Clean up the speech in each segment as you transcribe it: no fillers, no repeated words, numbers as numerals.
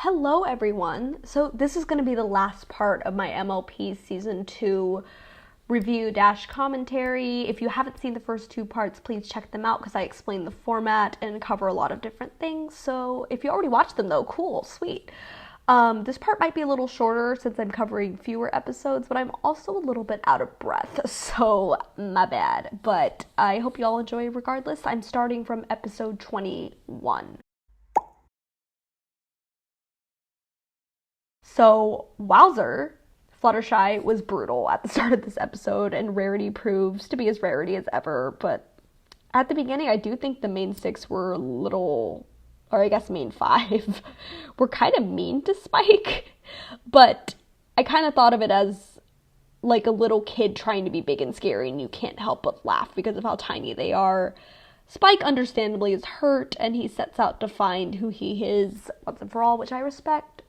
Hello everyone. So this is going to be the last part of my MLP season 2 review dash commentary. If you haven't seen the first two parts, please check them out because I explain the format and cover a lot of different things. So if you already watched them though, cool, sweet. This part might be a little shorter since I'm covering fewer episodes, but I'm also a little bit out of breath, so my bad. But I hope you all enjoy regardless. I'm starting from episode 21. So, wowzer, Fluttershy was brutal at the start of this episode, and Rarity proves to be as Rarity as ever, but at the beginning, I do think the main six were a little, or I guess main five, were kind of mean to Spike, but I kind of thought of it as like a little kid trying to be big and scary, and you can't help but laugh because of how tiny they are. Spike understandably is hurt, and he sets out to find who he is once and for all, which I respect.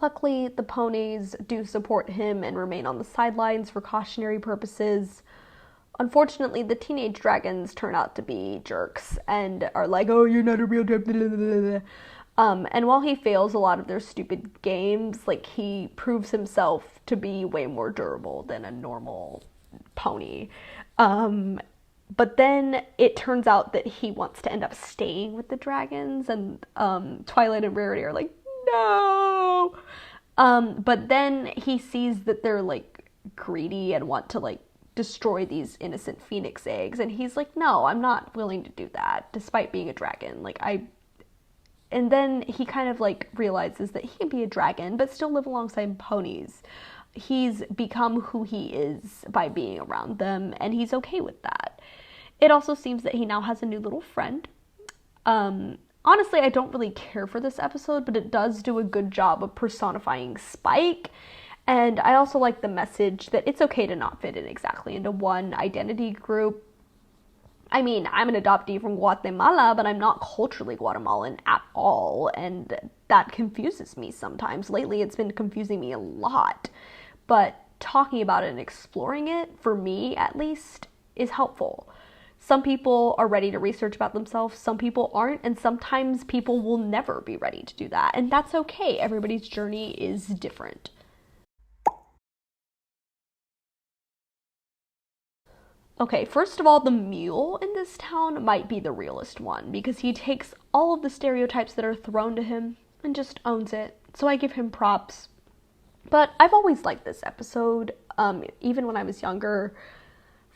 Luckily, the ponies do support him and remain on the sidelines for cautionary purposes. Unfortunately, the teenage dragons turn out to be jerks and are like, oh, you're not a real dragon. And while he fails a lot of their stupid games, like, he proves himself to be way more durable than a normal pony. But then it turns out that he wants to end up staying with the dragons, and Twilight and Rarity are like, no! But then he sees that they're, like, greedy and want to, like, destroy these innocent phoenix eggs, and he's like, no, I'm not willing to do that, despite being a dragon. And then he kind of, like, realizes that he can be a dragon, but still live alongside ponies. He's become who he is by being around them, and he's okay with that. It also seems that he now has a new little friend. Honestly, I don't really care for this episode, but it does do a good job of personifying Spike. And I also like the message that it's okay to not fit in exactly into one identity group. I mean, I'm an adoptee from Guatemala, but I'm not culturally Guatemalan at all. And that confuses me sometimes. Lately, it's been confusing me a lot. But talking about it and exploring it, for me at least, is helpful. Some people are ready to research about themselves, some people aren't, and sometimes people will never be ready to do that, and that's okay. Everybody's journey is different. Okay, first of all, the mule in this town might be the realest one, because he takes all of the stereotypes that are thrown to him and just owns it, so I give him props. But I've always liked this episode, even when I was younger.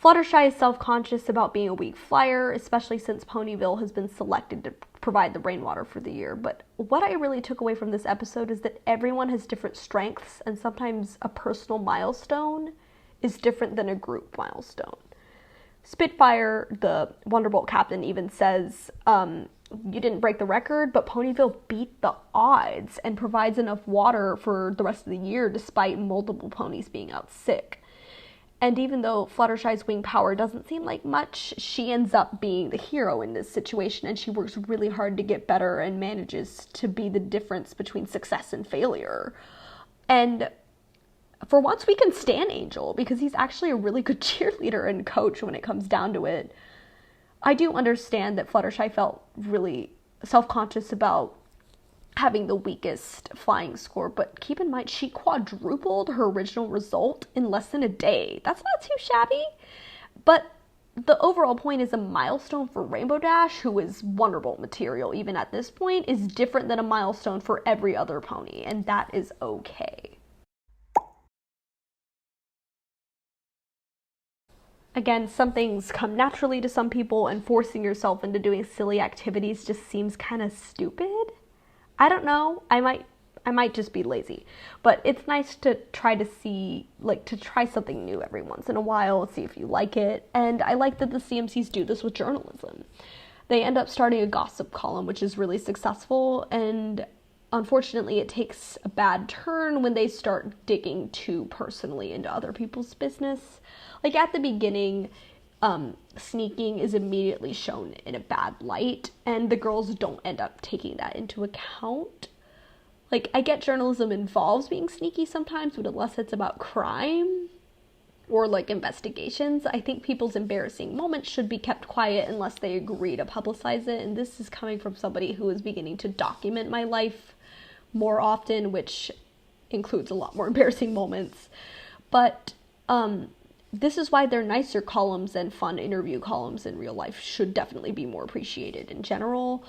Fluttershy is self-conscious about being a weak flyer, especially since Ponyville has been selected to provide the rainwater for the year. But what I really took away from this episode is that everyone has different strengths, and sometimes a personal milestone is different than a group milestone. Spitfire, the Wonderbolt captain, even says, you didn't break the record, but Ponyville beat the odds and provides enough water for the rest of the year despite multiple ponies being out sick. And even though Fluttershy's wing power doesn't seem like much, she ends up being the hero in this situation, and she works really hard to get better and manages to be the difference between success and failure. And for once, we can stan Angel, because he's actually a really good cheerleader and coach when it comes down to it. I do understand that Fluttershy felt really self-conscious about having the weakest flying score, but keep in mind she quadrupled her original result in less than a day. That's not too shabby. But the overall point is a milestone for Rainbow Dash, who is Wonderbolt material even at this point, is different than a milestone for every other pony, and that is okay. Again, some things come naturally to some people, and forcing yourself into doing silly activities just seems kind of stupid. I don't know, I might just be lazy, but it's nice to try to see, like, to try something new every once in a while, see if you like it, and I like that the CMCs do this with journalism. They end up starting a gossip column, which is really successful, and unfortunately it takes a bad turn when they start digging too personally into other people's business. Like, at the beginning, sneaking is immediately shown in a bad light, and the girls don't end up taking that into account. Like, I get journalism involves being sneaky sometimes, but unless it's about crime or, like, investigations, I think people's embarrassing moments should be kept quiet unless they agree to publicize it, and this is coming from somebody who is beginning to document my life more often, which includes a lot more embarrassing moments. But this is why their nicer columns and fun interview columns in real life should definitely be more appreciated. In general,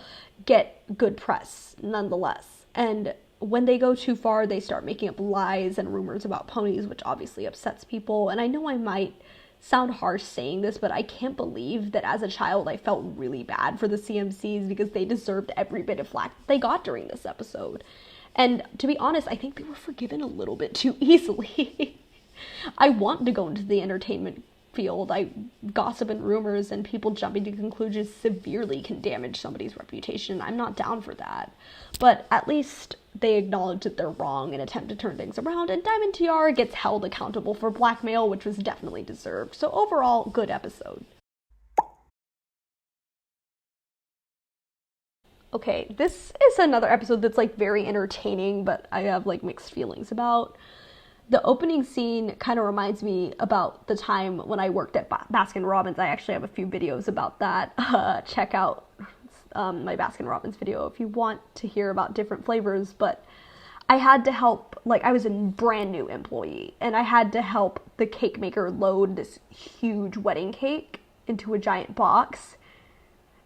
get good press nonetheless. And when they go too far, they start making up lies and rumors about ponies, which obviously upsets people. And I know I might sound harsh saying this, but I can't believe that as a child I felt really bad for the CMCs because they deserved every bit of flack they got during this episode. And to be honest, I think they were forgiven a little bit too easily. I want to go into the entertainment field. Gossip and rumors and people jumping to conclusions severely can damage somebody's reputation. I'm not down for that. But at least they acknowledge that they're wrong and attempt to turn things around, and Diamond Tiara gets held accountable for blackmail, which was definitely deserved. So overall, good episode. Okay, this is another episode that's like very entertaining, but I have like mixed feelings about. The opening scene kind of reminds me about the time when I worked at Baskin Robbins. I actually have a few videos about that. Check out my Baskin Robbins video if you want to hear about different flavors. But I had to help, like I was a brand new employee, and I had to help the cake maker load this huge wedding cake into a giant box.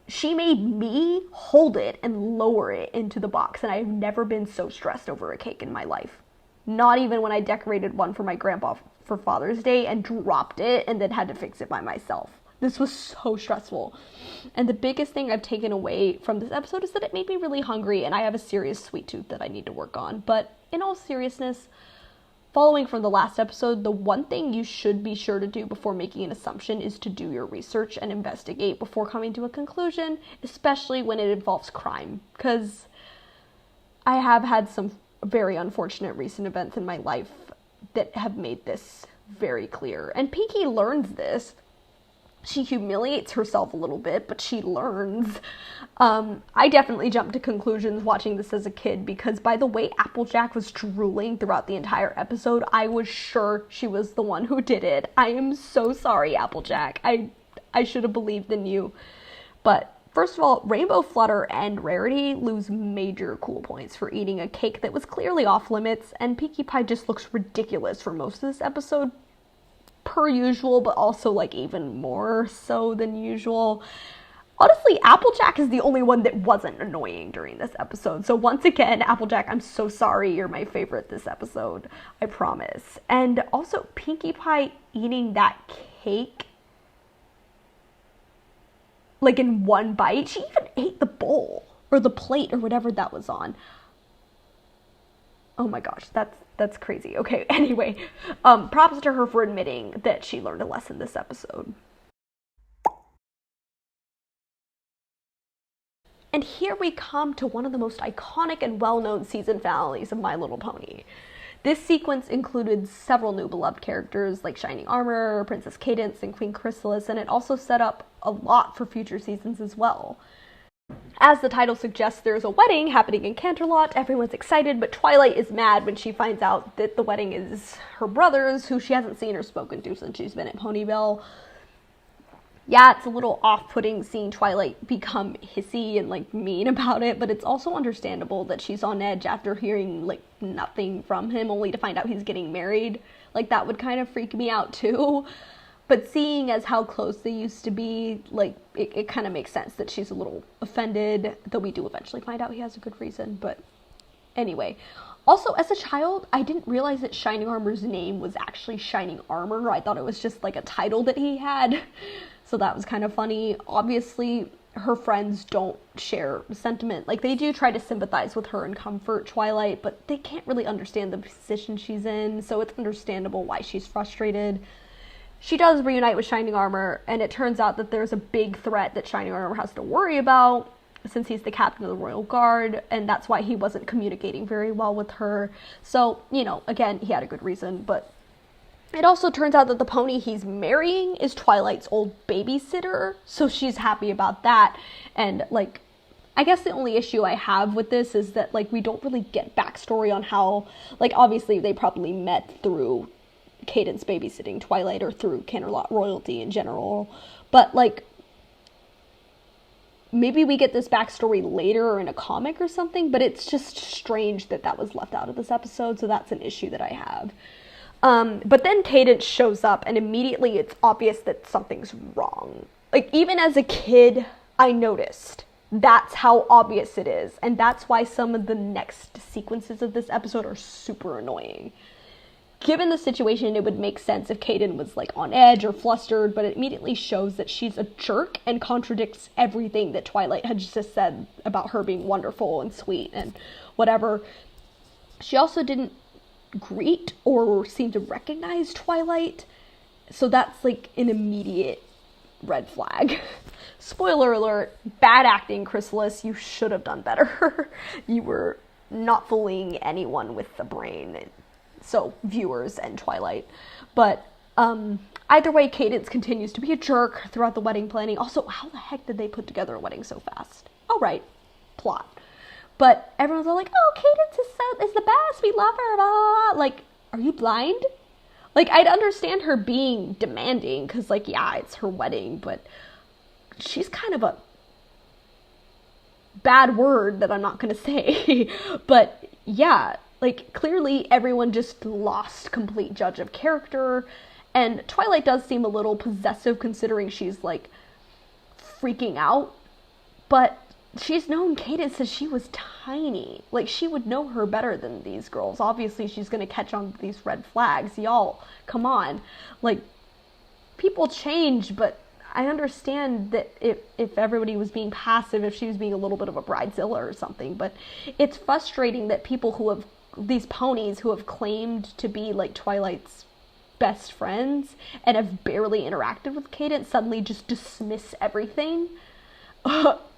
She made me hold it and lower it into the box, and I've never been so stressed over a cake in my life. Not even when I decorated one for my grandpa for Father's Day and dropped it and then had to fix it by myself. This was so stressful. And the biggest thing I've taken away from this episode is that it made me really hungry, and I have a serious sweet tooth that I need to work on. But in all seriousness, following from the last episode, the one thing you should be sure to do before making an assumption is to do your research and investigate before coming to a conclusion, especially when it involves crime. Because I have had some very unfortunate recent events in my life that have made this very clear. And Pinky learns this. She humiliates herself a little bit, but she learns. I definitely jumped to conclusions watching this as a kid because by the way Applejack was drooling throughout the entire episode, I was sure she was the one who did it. I am so sorry, Applejack. I should have believed in you. But first of all, Rainbow, Flutter, and Rarity lose major cool points for eating a cake that was clearly off limits, and Pinkie Pie just looks ridiculous for most of this episode, per usual, but also like even more so than usual. Honestly, Applejack is the only one that wasn't annoying during this episode. So once again, Applejack, I'm so sorry, you're my favorite this episode. I promise. And also, Pinkie Pie eating that cake like in one bite. She even ate the bowl or the plate or whatever that was on. Oh my gosh, that's crazy. Okay, anyway, props to her for admitting that she learned a lesson this episode. And here we come to one of the most iconic and well-known season finales of My Little Pony. This sequence included several new beloved characters like Shining Armor, Princess Cadance, and Queen Chrysalis, and it also set up a lot for future seasons as well. As the title suggests, there's a wedding happening in Canterlot. Everyone's excited, but Twilight is mad when she finds out that the wedding is her brother's, who she hasn't seen or spoken to since she's been at Ponyville. Yeah, it's a little off-putting seeing Twilight become hissy and, like, mean about it, but it's also understandable that she's on edge after hearing, like, nothing from him, only to find out he's getting married. Like, that would kind of freak me out, too. But seeing as how close they used to be, like, it kind of makes sense that she's a little offended, though we do eventually find out he has a good reason, but anyway. Also, as a child, I didn't realize that Shining Armor's name was actually Shining Armor. I thought it was just, like, a title that he had. So that was kind of funny. Obviously, her friends don't share sentiment. Like, they do try to sympathize with her and comfort Twilight, but they can't really understand the position she's in, so it's understandable why she's frustrated. She does reunite with Shining Armor, and it turns out that there's a big threat that Shining Armor has to worry about, since he's the captain of the Royal Guard, and that's why he wasn't communicating very well with her. So, you know, again, he had a good reason, but it also turns out that the pony he's marrying is Twilight's old babysitter, so she's happy about that. And, like, I guess the only issue I have with this is that, like, we don't really get backstory on how, like, obviously they probably met through Cadance babysitting Twilight or through Canterlot royalty in general, but, like, maybe we get this backstory later or in a comic or something, but it's just strange that that was left out of this episode, so that's an issue that I have. But then Cadence shows up, and immediately it's obvious that something's wrong. Like, even as a kid, I noticed. That's how obvious it is, and that's why some of the next sequences of this episode are super annoying. Given the situation, it would make sense if Kaden was, like, on edge or flustered, but it immediately shows that she's a jerk and contradicts everything that Twilight had just said about her being wonderful and sweet and whatever. She also didn't greet or seem to recognize Twilight, so that's, like, an immediate red flag. Spoiler alert, bad acting, Chrysalis. You should have done better. You were not fooling anyone with the brain. So, viewers and Twilight. But, either way, Cadence continues to be a jerk throughout the wedding planning. Also, how the heck did they put together a wedding so fast? All right, plot. But everyone's all like, oh, Cadence is the best, we love her, blah, blah, blah. Like, are you blind? Like, I'd understand her being demanding, because, like, yeah, it's her wedding, but she's kind of a bad word that I'm not going to say. But, yeah, like, clearly everyone just lost complete judge of character, and Twilight does seem a little possessive considering she's, like, freaking out, but she's known Cadence since she was tiny. Like, she would know her better than these girls. Obviously, she's gonna catch on to these red flags. Y'all, come on. Like, people change, but I understand that if everybody was being passive, if she was being a little bit of a bridezilla or something, but it's frustrating that people who have, these ponies who have claimed to be, like, Twilight's best friends and have barely interacted with Cadence suddenly just dismiss everything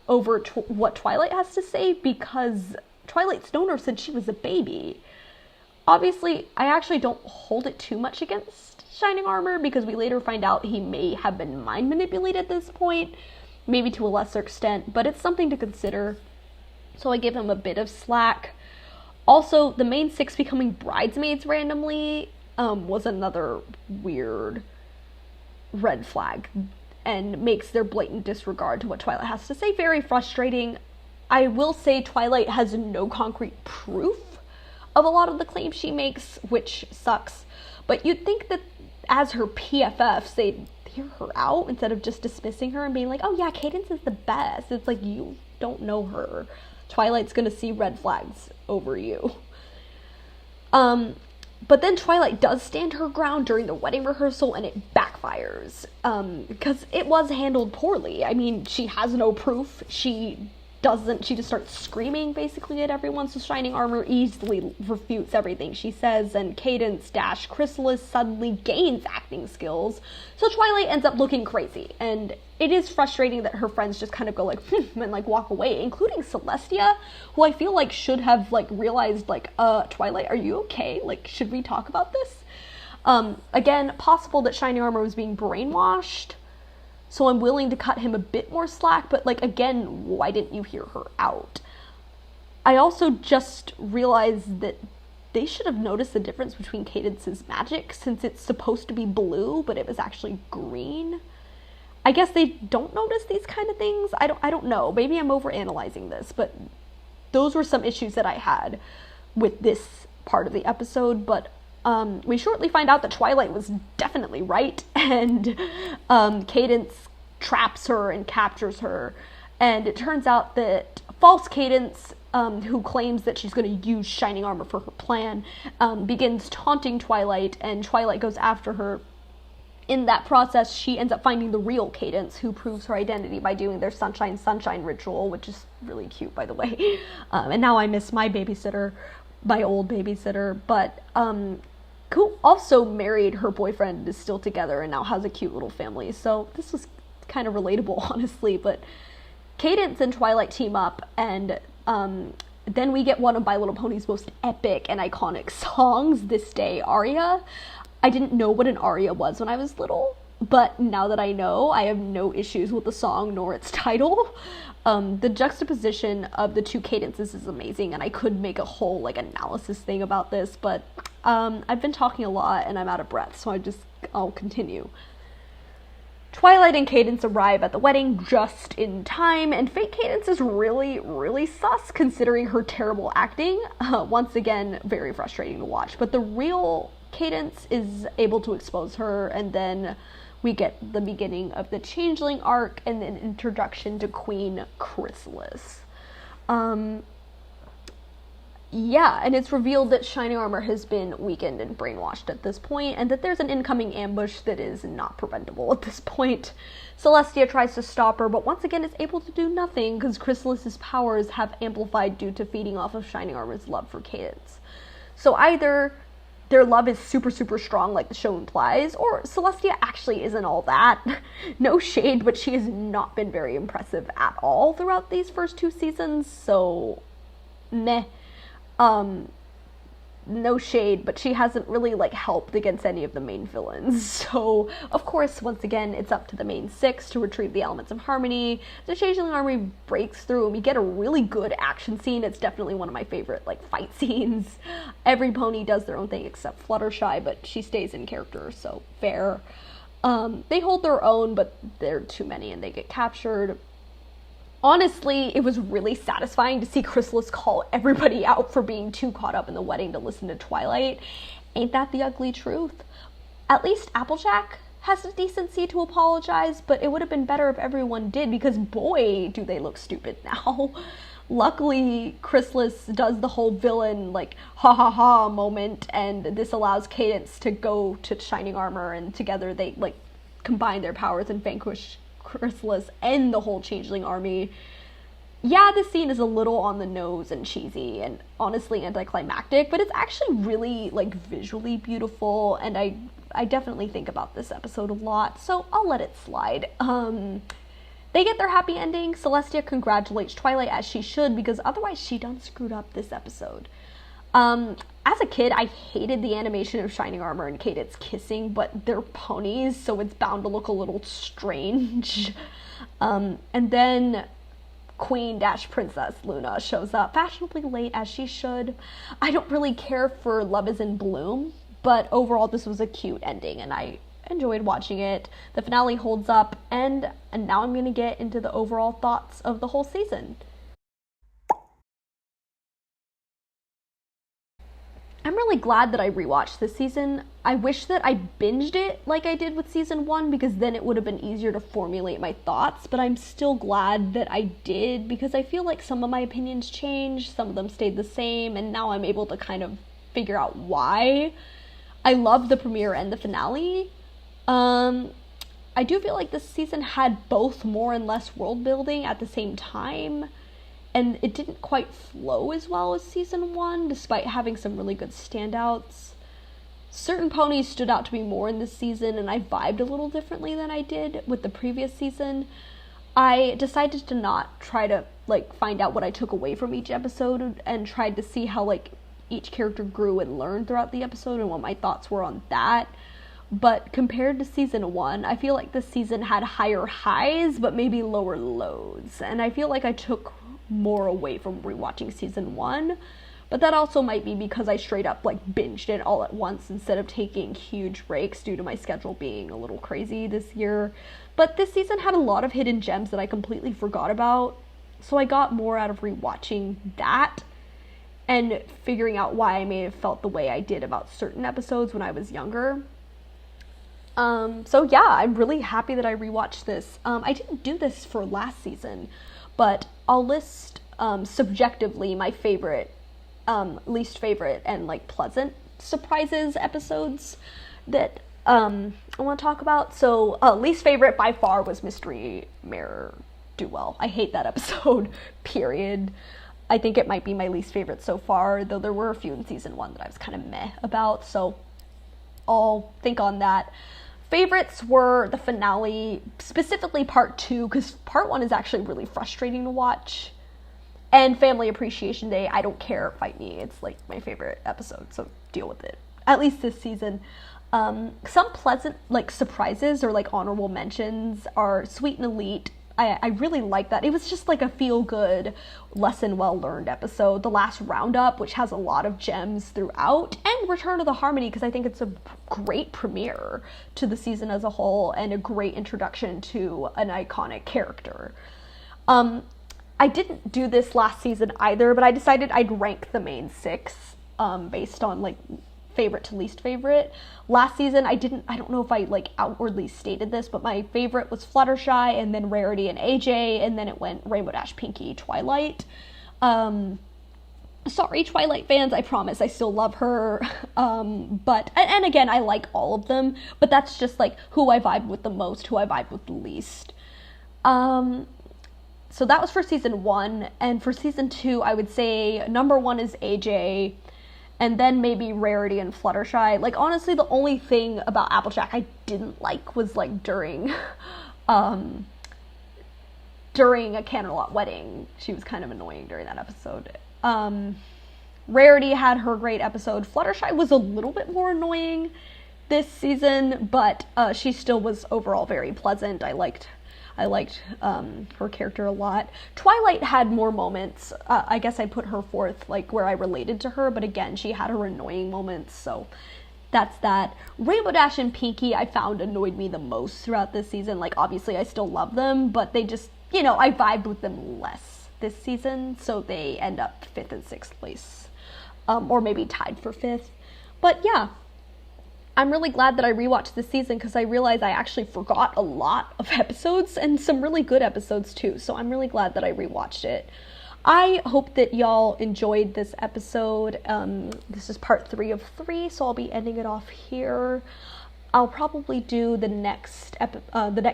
over what Twilight has to say, because Twilight's known her since she was a baby. Obviously, I actually don't hold it too much against Shining Armor, because we later find out he may have been mind manipulated at this point, maybe to a lesser extent, but it's something to consider, so I give him a bit of slack. Also, the main six becoming bridesmaids randomly was another weird red flag, and makes their blatant disregard to what Twilight has to say very frustrating. I will say Twilight has no concrete proof of a lot of the claims she makes, which sucks, but you'd think that as her PFFs, they'd hear her out instead of just dismissing her and being like, oh yeah, Cadence is the best. It's like, you don't know her. Twilight's gonna see red flags over you. But then Twilight does stand her ground during the wedding rehearsal, and it backfires, because it was handled poorly. I mean, she has no proof. She just starts screaming basically at everyone, so Shining Armor easily refutes everything she says, and Cadence - Chrysalis suddenly gains acting skills, so Twilight ends up looking crazy, and it is frustrating that her friends just kind of go like, and like walk away, including Celestia, who I feel like should have like realized like, Twilight, are you okay? Like, should we talk about this? Again, possible that Shining Armor was being brainwashed, so I'm willing to cut him a bit more slack, but, like, again, why didn't you hear her out? I also just realized that they should have noticed the difference between Cadence's magic, since it's supposed to be blue, but it was actually green. I guess they don't notice these kind of things. I don't know. Maybe I'm overanalyzing this, but those were some issues that I had with this part of the episode, but we shortly find out that Twilight was definitely right, and Cadence traps her and captures her, and it turns out that false Cadence, who claims that she's going to use Shining Armor for her plan, begins taunting Twilight, and Twilight goes after her. In that process, she ends up finding the real Cadence, who proves her identity by doing their Sunshine ritual, which is really cute, by the way. And now I miss my babysitter, my old babysitter, but who also married her boyfriend, is still together, and now has a cute little family. So this was kind of relatable, honestly. But Cadence and Twilight team up, and then we get one of My Little Pony's most epic and iconic songs, This Day aria. I didn't know what an aria was when I was little, but now that I know, I have no issues with the song nor its title. The juxtaposition of the two cadences is amazing, and I could make a whole like analysis thing about this, but I've been talking a lot and I'm out of breath, so I'll continue. Twilight and Cadence arrive at the wedding just in time, and fake Cadence is really, really sus considering her terrible acting. Once again, very frustrating to watch. But the real Cadence is able to expose her, and then we get the beginning of the Changeling arc and an introduction to Queen Chrysalis. Yeah, and it's revealed that Shining Armor has been weakened and brainwashed at this point, and that there's an incoming ambush that is not preventable at this point. Celestia tries to stop her, but once again is able to do nothing because Chrysalis's powers have amplified due to feeding off of Shining Armor's love for Cadence. So either their love is super, super strong like the show implies, or Celestia actually isn't all that. No shade, but she has not been very impressive at all throughout these first 2 seasons, so meh. No shade, but she hasn't really, helped against any of the main villains. So, of course, once again, it's up to the main 6 to retrieve the elements of harmony. The Changeling Army breaks through, and we get a really good action scene. It's definitely one of my favorite, fight scenes. Every pony does their own thing except Fluttershy, but she stays in character, so fair. They hold their own, but they're too many, and they get captured. Honestly, it was really satisfying to see Chrysalis call everybody out for being too caught up in the wedding to listen to Twilight. Ain't that the ugly truth? At least Applejack has the decency to apologize, but it would have been better if everyone did, because boy, do they look stupid now. Luckily, Chrysalis does the whole villain, ha ha ha moment, and this allows Cadence to go to Shining Armor, and together they, combine their powers and vanquish Chrysalis and the whole Changeling Army. Yeah, this scene is a little on the nose and cheesy and honestly anticlimactic, but it's actually really visually beautiful, and I definitely think about this episode a lot, so I'll let it slide. They get their happy ending. Celestia congratulates Twilight, as she should, because otherwise she done screwed up this episode. As a kid, I hated the animation of Shining Armor and Cadence kissing, but they're ponies, so it's bound to look a little strange. And then Queen-Princess Luna shows up, fashionably late as she should. I don't really care for Love is in Bloom, but overall this was a cute ending, and I enjoyed watching it. The finale holds up, and now I'm going to get into the overall thoughts of the whole season. I'm really glad that I rewatched this season. I wish that I binged it like I did with season 1, because then it would have been easier to formulate my thoughts, but I'm still glad that I did, because I feel like some of my opinions changed, some of them stayed the same, and now I'm able to kind of figure out why. I love the premiere and the finale. I do feel like this season had both more and less world building at the same time, and it didn't quite flow as well as season 1, despite having some really good standouts. Certain ponies stood out to me more in this season, and I vibed a little differently than I did with the previous season. I decided to not try to, find out what I took away from each episode, and tried to see how, each character grew and learned throughout the episode, and what my thoughts were on that. But compared to season 1, I feel like this season had higher highs, but maybe lower lows, and I feel like I took more away from rewatching season 1, but that also might be because I straight up binged it all at once instead of taking huge breaks due to my schedule being a little crazy this year. But this season had a lot of hidden gems that I completely forgot about, so I got more out of rewatching that and figuring out why I may have felt the way I did about certain episodes when I was younger. So yeah, I'm really happy that I rewatched this. I didn't do this for last season, but I'll list subjectively my favorite, least favorite, and pleasant surprises episodes that I want to talk about. So least favorite by far was Mystery Mirror Duel. I hate that episode, period. I think it might be my least favorite so far, though there were a few in season 1 that I was kind of meh about, so I'll think on that. Favorites were the finale, specifically part 2, because part 1 is actually really frustrating to watch. And Family Appreciation Day, I don't care, fight me. It's my favorite episode, so deal with it. At least this season. Some pleasant surprises or honorable mentions are Sweet and Elite. I really like that. It was just like a feel-good, lesson well-learned episode. The last roundup, which has a lot of gems throughout, and Return of the Harmony, because I think it's a great premiere to the season as a whole, and a great introduction to an iconic character. I didn't do this last season either, but I decided I'd rank the main 6 based on like favorite to least favorite. Last season I don't know if I like outwardly stated this, but my favorite was Fluttershy, and then Rarity and AJ, and then it went Rainbow Dash, Pinkie, Twilight. Sorry, Twilight fans, I promise I still love her. But again, I like all of them, but that's just like who I vibe with the most, who I vibe with the least. So that was for season 1, and for season 2, I would say number 1 is AJ, and then maybe Rarity and Fluttershy. Like, honestly, the only thing about Applejack I didn't like was, like, during a Canterlot wedding. She was kind of annoying during that episode. Rarity had her great episode. Fluttershy was a little bit more annoying this season, but she still was overall very pleasant. I liked her character a lot. Twilight had more moments. I guess I put her fourth, like, where I related to her, but again, she had her annoying moments, so that's that. Rainbow Dash and Pinkie, I found annoyed me the most throughout this season. Like, obviously, I still love them, but they just, you know, I vibed with them less this season, so they end up 5th and 6th place. Or maybe tied for 5th. But yeah, I'm really glad that I rewatched this season, because I realized I actually forgot a lot of episodes, and some really good episodes too, so I'm really glad that I rewatched it. I hope that y'all enjoyed this episode. This is part 3 of 3, so I'll be ending it off here. I'll probably do the next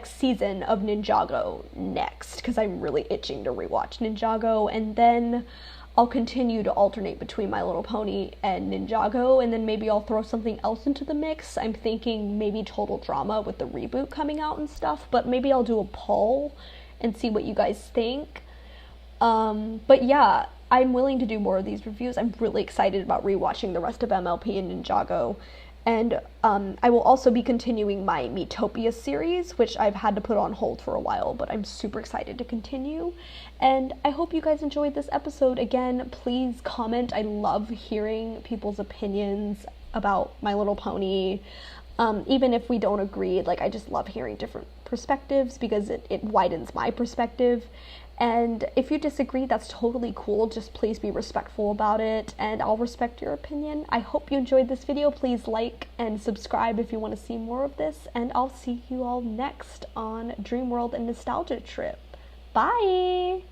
season of Ninjago next, because I'm really itching to rewatch Ninjago, and then I'll continue to alternate between My Little Pony and Ninjago, and then maybe I'll throw something else into the mix. I'm thinking maybe Total Drama with the reboot coming out and stuff, but maybe I'll do a poll and see what you guys think. But yeah, I'm willing to do more of these reviews. I'm really excited about rewatching the rest of MLP and Ninjago. And I will also be continuing my Miitopia series, which I've had to put on hold for a while, but I'm super excited to continue. And I hope you guys enjoyed this episode. Again, please comment. I love hearing people's opinions about My Little Pony. Even if we don't agree, like, I just love hearing different perspectives, because it widens my perspective. And if you disagree, that's totally cool. Just please be respectful about it, and I'll respect your opinion. I hope you enjoyed this video. Please like and subscribe if you want to see more of this, and I'll see you all next on Dream World and Nostalgia Trip. Bye!